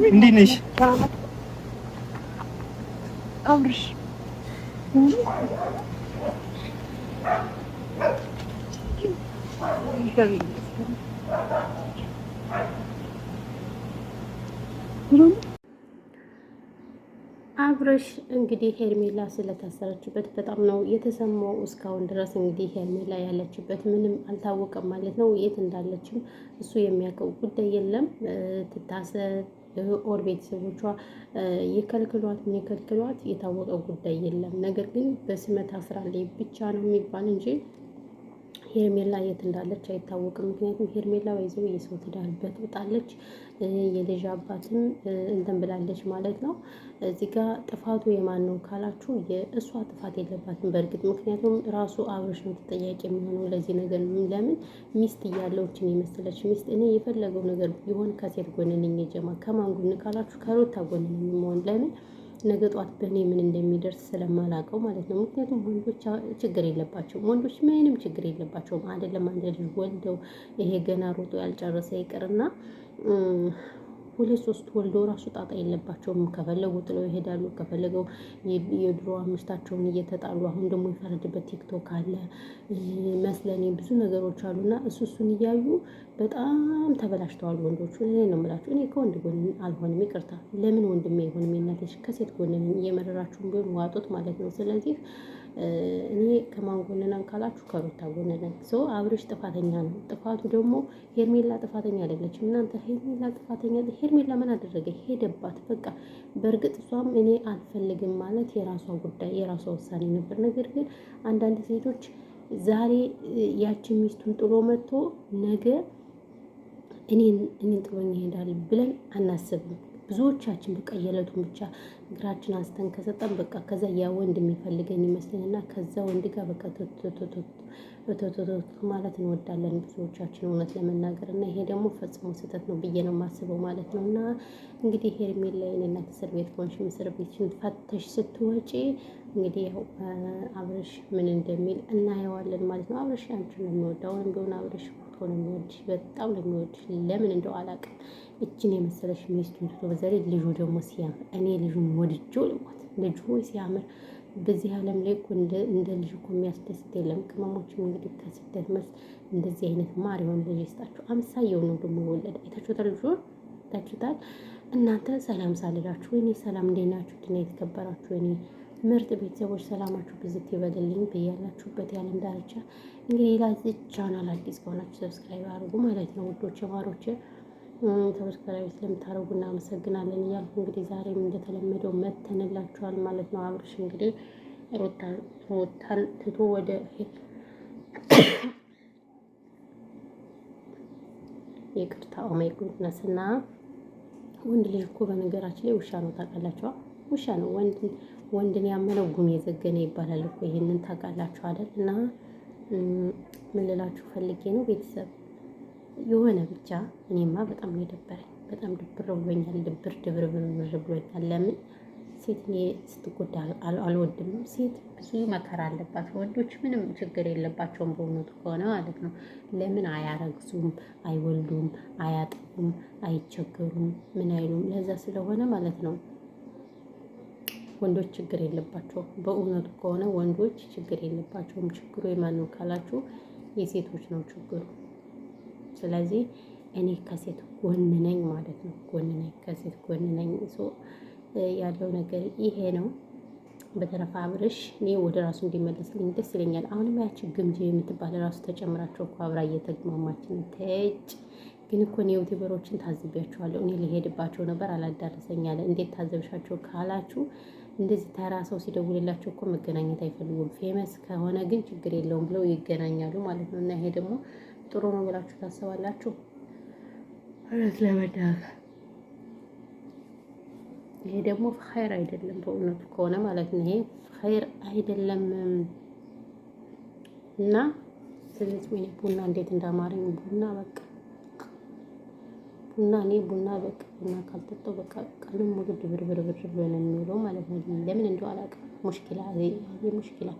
እንዴት ነሽ? አብርሽ አብርሽ እንግዲህ ሄርሜላ ስለታሰረችበት በጣም ነው የተሰማው። እስካሁን ድረስ እንግዲህ ሄርሜላ ያለችበት ምንም አልታወቀም ማለት ነው። የት እንዳለችም እሱ የሚያውቀው ጉዳይ የለም። ትታሰር ኦር ቤተሰቦቿ የከልክሏት ምን የከልክሏት የታወቀው ጉዳይ የለም። ነገር ግን በስመ ታስራለች ብቻ ነው የሚባል እንጂ ሄርሜላ የት እንዳለች አይታወቅም። ምክንያቱም ሄርሜላ ወይዘው የሰው ትዳር በጥብጣለች፣ የልጅ አባትም እንትን ብላለች ማለት ነው። እዚህ ጋር ጥፋቱ የማን ነው ካላችሁ የእሷ ጥፋት የለባትም በእርግጥ ምክንያቱም ራሱ አብርሽ ነው ተጠያቂ የሚሆነው ለዚህ ነገር። ለምን ሚስት እያለችን የመሰለች ሚስት እኔ የፈለገው ነገር ቢሆን ከሴት ጎን ነኝ። የጀማ ከማን ጎን ካላችሁ ከሩታ ጎን ነኝ የምሆን። ለምን ነገ ጧት በእኔ ምን እንደሚደርስ ስለማላውቀው ማለት ነው። ምክንያቱም ወንዶች ችግር የለባቸውም። ወንዶች ምንም ችግር የለባቸውም። አይደለም አንድ ልጅ ወልደው ይሄ ገና ሮጦ ያልጨረሰ ይቅርና ሁለት ሶስት ወልዶ ራሱ ጣጣ የለባቸውም። ከፈለጉ ጥለው ይሄዳሉ። ከፈለገው የድሮ ሚስታቸውን እየተጣሉ አሁን ደግሞ የፈረድበት ቲክቶክ አለ መስለኔ ብዙ ነገሮች አሉና እሱን እያዩ በጣም ተበላሽተዋል ወንዶቹ። እኔ ነው የምላችሁ። እኔ ከወንድ ጎን አልሆንም። ይቅርታ ለምን ወንድሜ አይሆንም? የእናትሽ ከሴት ጎን እየመረራችሁን ቢሆን ዋጡት ማለት ነው። ስለዚህ እኔ ከማን ጎን ነን ካላችሁ ከሩታ ጎን ነን። ሰው አብርሽ ጥፋተኛ ነው። ጥፋቱ ደግሞ ሄርሜላ ጥፋተኛ አይደለችም። እናንተ ሄርሜላ ጥፋተኛ ሄርሜላ ምን አደረገ? ሄደባት በቃ። በእርግጥ እሷም እኔ አልፈልግም ማለት የራሷ ጉዳይ የራሷ ውሳኔ ነበር። ነገር ግን አንዳንድ ሴቶች ዛሬ ያችን ሚስቱን ጥሎ መጥቶ ነገ እኔን ጥሎኝ ይሄዳል ብለን አናስብም። ብዙዎቻችን በቃ የዕለቱን ብቻ እግራችን አንስተን ከሰጠን በቃ ከዛ ያ ወንድ የሚፈልገን ይመስለንና ከዛ ወንድ ጋር በቃ ማለት እንወዳለን ብዙዎቻችን እውነት ለመናገር እና ይሄ ደግሞ ፈጽሞ ስህተት ነው ብዬ ነው የማስበው ማለት ነው። እና እንግዲህ ሄርሜላ የእናት እስር ቤት ሆንሽ እስር ቤትሽን ፈተሽ ስትወጪ እንግዲህ ያው አብርሽ ምን እንደሚል እናየዋለን ማለት ነው። አብርሽ አንቺን ነው የሚወደው። አሁንም ቢሆን አብርሽ ፎቶ ነው የሚወድሽ፣ በጣም ነው የሚወድሽ። ለምን እንደው አላውቅም። እችን የመሰለሽ ሚስቱን ትቶ በዛሬ ልጁ ደግሞ ሲያምር እኔ ልጁን ወድጄው ልሞት። ልጁ ሲያምር በዚህ ዓለም ላይ እኮ እንደ ልጅ እኮ የሚያስደስት የለም። ቅመሞችም እንግዲህ ከስደት መልስ እንደዚህ አይነት ማር የሆነ ልጅ ይስጣችሁ። አምሳየው ነው ደግሞ የወለደ። አይታችሁታል? ልጁ አይታችሁታል? እናንተ ሰላም ሳልላችሁ ወይኔ ሰላም እንዴት ናችሁ? ድና የተከበራችሁ ወይኔ ምርጥ ቤተሰቦች ሰላማችሁ ብዝት ይበልልኝ በያላችሁበት የዓለም ዳርቻ። እንግዲህ ለዚህ ቻናል አዲስ ከሆናችሁ ሰብስክራይብ አድርጉ ማለት ነው ውዶች ማሮች። ሰብስክራይብ ስለምታደርጉ እናመሰግናለን እያልኩ እንግዲህ ዛሬም እንደተለመደው መተንላችኋል ማለት ነው። አብርሽ እንግዲህ ሩታን ትቶ ወደ ይቅርታ ኦማይ ጉድነስ እና ወንድ ልጅ እኮ በነገራችን ላይ ውሻ ነው ታውቃላችሁ? ውሻ ነው። ወንድን ያመነው ጉም የዘገነ ይባላል እኮ። ይሄንን ታውቃላችሁ አይደል? እና ምን ልላችሁ ፈልጌ ነው ቤተሰብ የሆነ ብቻ እኔማ በጣም ነው የደበረኝ። በጣም ድብር ብሎኛል። ድብር ብሎኛል። ለምን ሴት እኔ ስትጎዳ አልወድም። ሴት ብዙ መከራ አለባት። ወንዶች ምንም ችግር የለባቸውም በእውነቱ ከሆነ ማለት ነው። ለምን አያረግዙም፣ አይወልዱም፣ አያጠቡም፣ አይቸገሩም፣ ምን አይሉም። ለዛ ስለሆነ ማለት ነው ወንዶች ችግር የለባቸውም። በእውነቱ ከሆነ ወንዶች ችግር የለባቸውም። ችግሩ የማን ነው ካላችሁ የሴቶች ነው ችግሩ። ስለዚህ እኔ ከሴት ጎን ነኝ ማለት ነው። ጎን ነኝ፣ ከሴት ጎን ነኝ። ያለው ነገር ይሄ ነው። በተረፈ አብርሽ እኔ ወደ ራሱ እንዲመለስልኝ ደስ ይለኛል። አሁንም ያቺ ግምጄ የምትባል ራሱ ተጨምራቸው እኮ አብራ እየተግማማችን ተጭ። ግን እኮ እኔ ዩቲዩበሮችን ታዝቢያቸዋለሁ። እኔ ሊሄድባቸው ነበር አላዳረሰኝ አለ። እንዴት ታዘብሻቸው ካላችሁ እንደዚህ ተራ ሰው ሲደውልላቸው እኮ መገናኘት አይፈልጉም። ፌመስ ከሆነ ግን ችግር የለውም ብለው ይገናኛሉ ማለት ነው። እና ይሄ ደግሞ ጥሩ ነው ብላችሁ ታስባላችሁ? እውነት ለመናገር ይሄ ደግሞ ኸይር አይደለም በእውነቱ ከሆነ ማለት ነው። ይሄ ኸይር አይደለም። እና ስለዚህ ምን ቡና እንዴት እንዳማረኝ ቡና በቃ ቡና እኔ ቡና በቃ ቡና ካልጠጣሁ በቃ ቀኑን ሙሉ ድብርብር ብሎ ነው የሚውለው ማለት ነው። ለምን እንደው አላውቅም። ሙሽኪላ ሙሽኪላ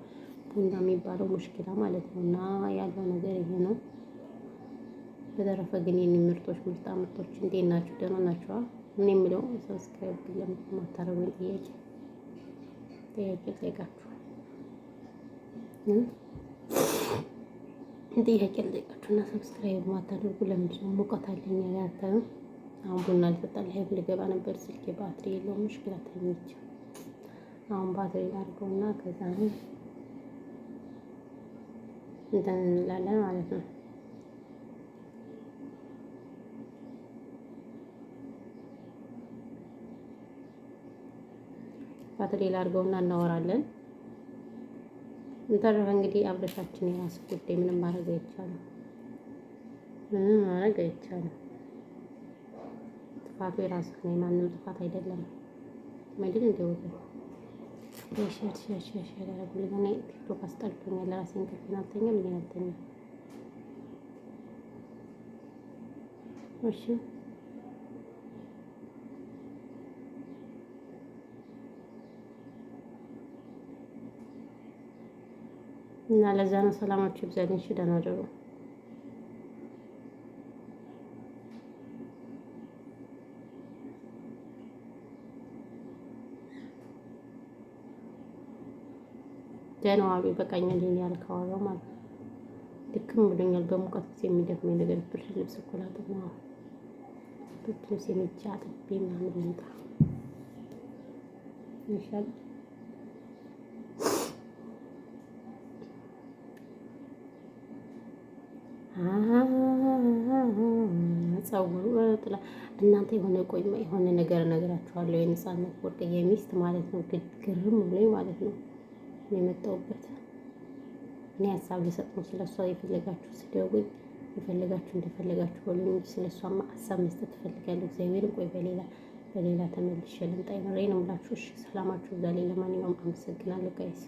ቡና የሚባለው ሙሽኪላ ማለት ነው። እና ያለው ነገር ይሄ ነው። በተረፈ ግን የኔ ምርጦች ምርጣ ምርጦች እንዴት ናችሁ? ደህና ናችሁ? እኔ የምለው ሰብስክራይብ ለማታረጉኝ ጥያቄ ጠይቃችሁ ጥያቄ ልጠይቃችሁና ሰብስክራይብ ማታደርጉ ለምንድን ነው? ሙቀት አለኝ ያታዩ። አሁን ቡና ልጠጣ ላይቭ ልገባ ነበር። ስልኬ ባትሪ የለውም። ሙሽኪላ ተኝቼ አሁን ባትሪ ላድርገውና ከዛ እንትን እንላለን ማለት ነው። ባትሪ ላድርገውና እናወራለን። እንተረፈ እንግዲህ አብረሻችን የራስ ጉዳይ ምንም ማድረግ አይቻልም። ምንም ማድረግ አይቻልም። ጥፋቱ የራስህ ነው፣ የማንም ጥፋት አይደለም። ምንድን እንደው ሸር ያደረጉልኝ እኔ ቲክቶክ አስጠልቶኛል። ለራሴን ከፍና አልተኛም ምን አልተኛም። እሺ እና ለዛ ነው ሰላማችሁ ይብዛልኝ። እሺ ደህና ደሩ። ደህና ዋሉ። በቃኛል ያልከዋለው ማለት ነው። ድክም ብሎኛል። በሙቀት ጊዜ የሚደክመኝ ነገር ብርድ ልብስ እኮ ላጥብ ነው። ብርድ ልብስ የሚቻ አጥቤ ምናምን ልምጣ ይሻል። ጸጉሩ ጥላ እናንተ የሆነ ነገር እነግራችኋለሁ። የነፃነት ወርቅ የሚስት ማለት ነው። ግርም ብሎኝ ማለት ነው የመጣሁበት። እኔ ሀሳብ ልሰጥ ነው ስለሷ። የፈለጋችሁ ስደውኝ የፈለጋችሁ እንደፈለጋችሁ በሉኝ እንጂ ስለሷማ ሀሳብ መስጠት እፈልጋለሁ። እግዚአብሔርን ቆይ በሌላ ተመልሼ ልምጣ። የምሬን ነው የምላችሁ። እሺ ሰላማችሁ ዛሬ። ለማንኛውም አመሰግናለሁ ጋይስ።